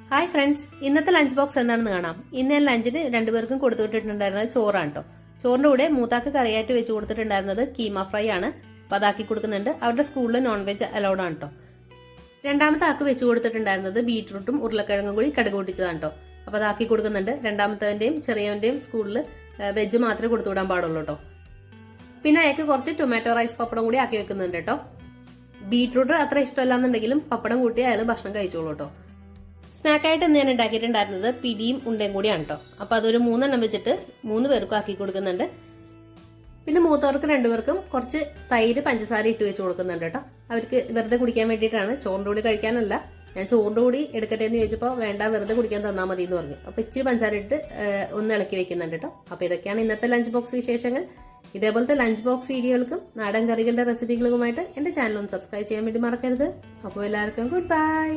Hi friends, ഇന്നത്തെ lunch box എന്താണെന്ന് കാണാം. ഇന്ന് ഞാൻ ലഞ്ചിന് രണ്ടുപേർക്കും കൊടുത്തു വിട്ടിട്ടുണ്ടായിരുന്നത് ചോറാണ് കേട്ടോ. ചോറിന്റെ കൂടെ മൂത്താക്ക് കറിയായിട്ട് വെച്ച് കൊടുത്തിട്ടുണ്ടായിരുന്നത് കീമ ഫ്രൈ ആണ്. അപ്പൊ അതാക്കി കൊടുക്കുന്നുണ്ട്. അവരുടെ സ്കൂളിൽ നോൺ വെജ് അലൗഡ് ആണ് കേട്ടോ. രണ്ടാമത്തെ ആക്ക് വെച്ച് കൊടുത്തിട്ടുണ്ടായിരുന്നത് ബീറ്റ്റൂട്ടും ഉരുളക്കിഴങ്ങും കൂടി കടുക് പൊട്ടിച്ചതാണ് കേട്ടോ. അപ്പൊ അതാക്കി കൊടുക്കുന്നുണ്ട്. രണ്ടാമത്തവന്റെയും ചെറിയവന്റെയും സ്കൂളിൽ വെജ് മാത്രമേ കൊടുത്തു വിടാൻ പാടുള്ളൂ കേട്ടോ. പിന്നെ അയക്ക് കുറച്ച് ടൊമാറ്റോ റൈസ് പപ്പടം കൂടി ആക്കി വെക്കുന്നുണ്ട് കേട്ടോ. ബീറ്റ്റൂട്ട് അത്ര ഇഷ്ടമല്ലാന്നുണ്ടെങ്കിലും പപ്പടം കൂട്ടി അയാൾ ഭക്ഷണം കഴിച്ചോളൂ കേട്ടോ. സ്നാക്കായിട്ട് ഇന്ന് ഞാൻ ഉണ്ടാക്കിയിട്ടുണ്ടായിരുന്നത് പിടിയും ഉണ്ടയും കൂടിയാണ് കേട്ടോ. അപ്പൊ അതൊരു 3 എണ്ണം വെച്ചിട്ട് 3 പേർക്കും ആക്കി കൊടുക്കുന്നുണ്ട്. പിന്നെ മൂത്തവർക്ക് 2 പേർക്കും കുറച്ച് തൈര് പഞ്ചസാര ഇട്ട് വെച്ച് കൊടുക്കുന്നുണ്ട് കേട്ടോ. അവർക്ക് വെറുതെ കുടിക്കാൻ വേണ്ടിയിട്ടാണ്, ചോറിന്റെ കൂടി കഴിക്കാനല്ല. ഞാൻ ചോറിന്റെ കൂടി എടുക്കട്ടെ എന്ന് ചോദിച്ചപ്പോൾ വേണ്ട, വെറുതെ കുടിക്കാൻ തന്നാൽ മതി എന്ന് പറഞ്ഞു. അപ്പൊ ഇച്ചിരി പഞ്ചസാര ഇട്ട് ഒന്ന് ഇളക്കി വെക്കുന്നുണ്ട് കേട്ടോ. അപ്പൊ ഇതൊക്കെയാണ് ഇന്നത്തെ ലഞ്ച് ബോക്സ് വിശേഷങ്ങൾ. ഇതേപോലത്തെ ലഞ്ച് ബോക്സ് വീഡിയോകൾക്കും നാടൻ കറികളുടെ റെസിപ്പികൾക്കുമായിട്ട് എന്റെ ചാനൽ ഒന്ന് സബ്സ്ക്രൈബ് ചെയ്യാൻ വേണ്ടി മറക്കരുത്. അപ്പോൾ എല്ലാവർക്കും ഗുഡ് ബൈ.